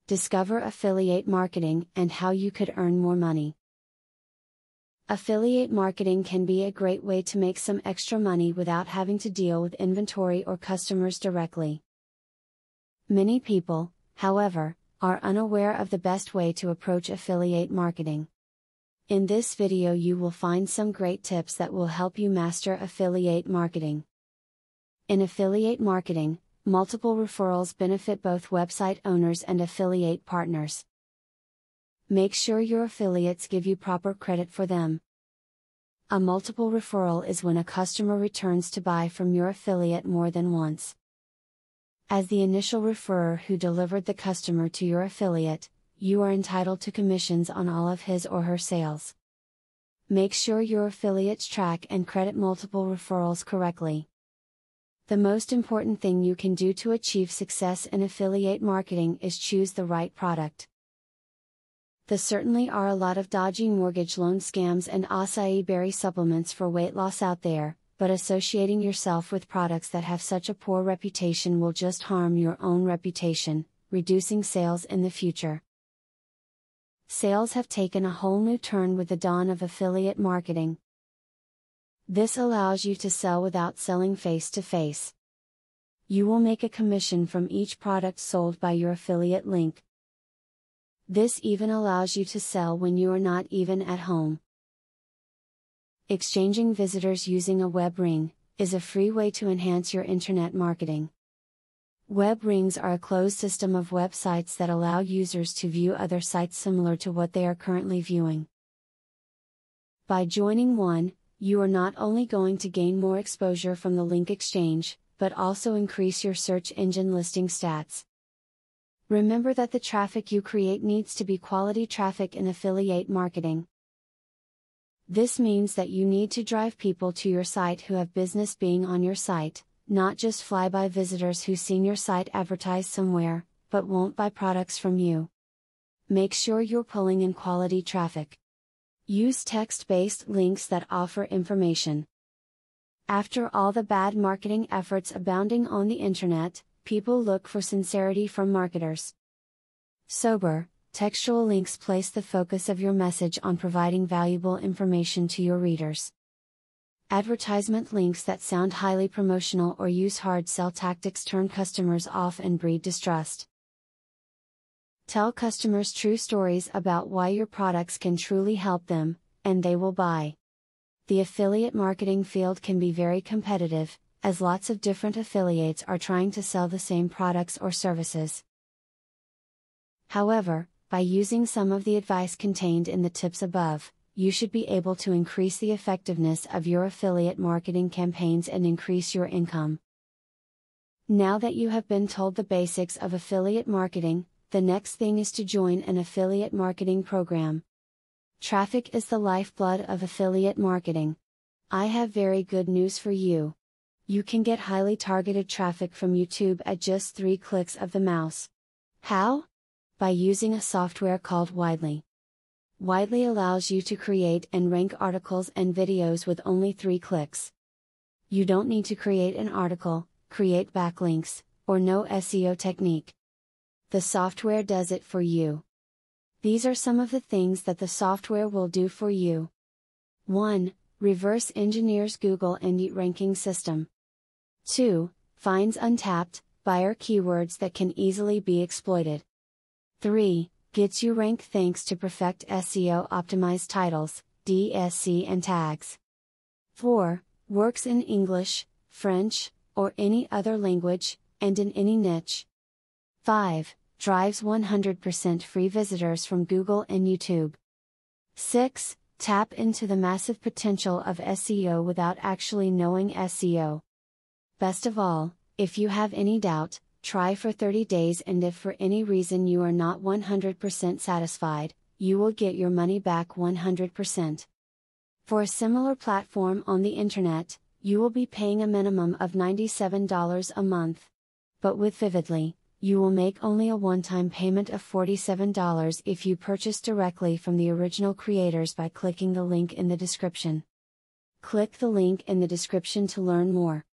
discover affiliate marketing and how you could earn more money. Affiliate marketing can be a great way to make some extra money without having to deal with inventory or customers directly. Many people, however, are unaware of the best way to approach affiliate marketing. In this video you will find some great tips that will help you master affiliate marketing. In affiliate marketing, multiple referrals benefit both website owners and affiliate partners. Make sure your affiliates give you proper credit for them. A multiple referral is when a customer returns to buy from your affiliate more than once. As the initial referrer who delivered the customer to your affiliate, you are entitled to commissions on all of his or her sales. Make sure your affiliates track and credit multiple referrals correctly. The most important thing you can do to achieve success in affiliate marketing is choose the right product. There certainly are a lot of dodgy mortgage loan scams and acai berry supplements for weight loss out there, but associating yourself with products that have such a poor reputation will just harm your own reputation, reducing sales in the future. Sales have taken a whole new turn with the dawn of affiliate marketing. This allows you to sell without selling face to face. You will make a commission from each product sold by your affiliate link. This even allows you to sell when you are not even at home. Exchanging visitors using a web ring is a free way to enhance your internet marketing. Web rings are a closed system of websites that allow users to view other sites similar to what they are currently viewing. By joining one, you are not only going to gain more exposure from the link exchange, but also increase your search engine listing stats. Remember that the traffic you create needs to be quality traffic in affiliate marketing. This means that you need to drive people to your site who have business being on your site, not just flyby visitors who've seen your site advertised somewhere, but won't buy products from you. Make sure you're pulling in quality traffic. Use text-based links that offer information. After all the bad marketing efforts abounding on the internet, people look for sincerity from marketers. Sober, textual links place the focus of your message on providing valuable information to your readers. Advertisement links that sound highly promotional or use hard sell tactics turn customers off and breed distrust. Tell customers true stories about why your products can truly help them, and they will buy. The affiliate marketing field can be very competitive, as lots of different affiliates are trying to sell the same products or services. However, by using some of the advice contained in the tips above, you should be able to increase the effectiveness of your affiliate marketing campaigns and increase your income. Now that you have been told the basics of affiliate marketing, the next thing is to join an affiliate marketing program. Traffic is the lifeblood of affiliate marketing. I have very good news for you. You can get highly targeted traffic from YouTube at just 3 clicks of the mouse. How? By using a software called Widely. Widely allows you to create and rank articles and videos with only 3 clicks. You don't need to create an article, create backlinks, or know SEO technique. The software does it for you. These are some of the things that the software will do for you. 1. Reverse engineers Google Indie ranking system. 2. Finds untapped buyer keywords that can easily be exploited. 3. Gets you ranked thanks to perfect SEO optimized titles, DSC and tags. 4. Works in English, French, or any other language, and in any niche. 5. Drives 100% free visitors from Google and YouTube. 6. Tap into the massive potential of SEO without actually knowing SEO. Best of all, if you have any doubt, try for 30 days, and if for any reason you are not 100% satisfied, you will get your money back 100%. For a similar platform on the internet, you will be paying a minimum of $97 a month. But with Vividly, you will make only a one-time payment of $47 if you purchase directly from the original creators by clicking the link in the description. Click the link in the description to learn more.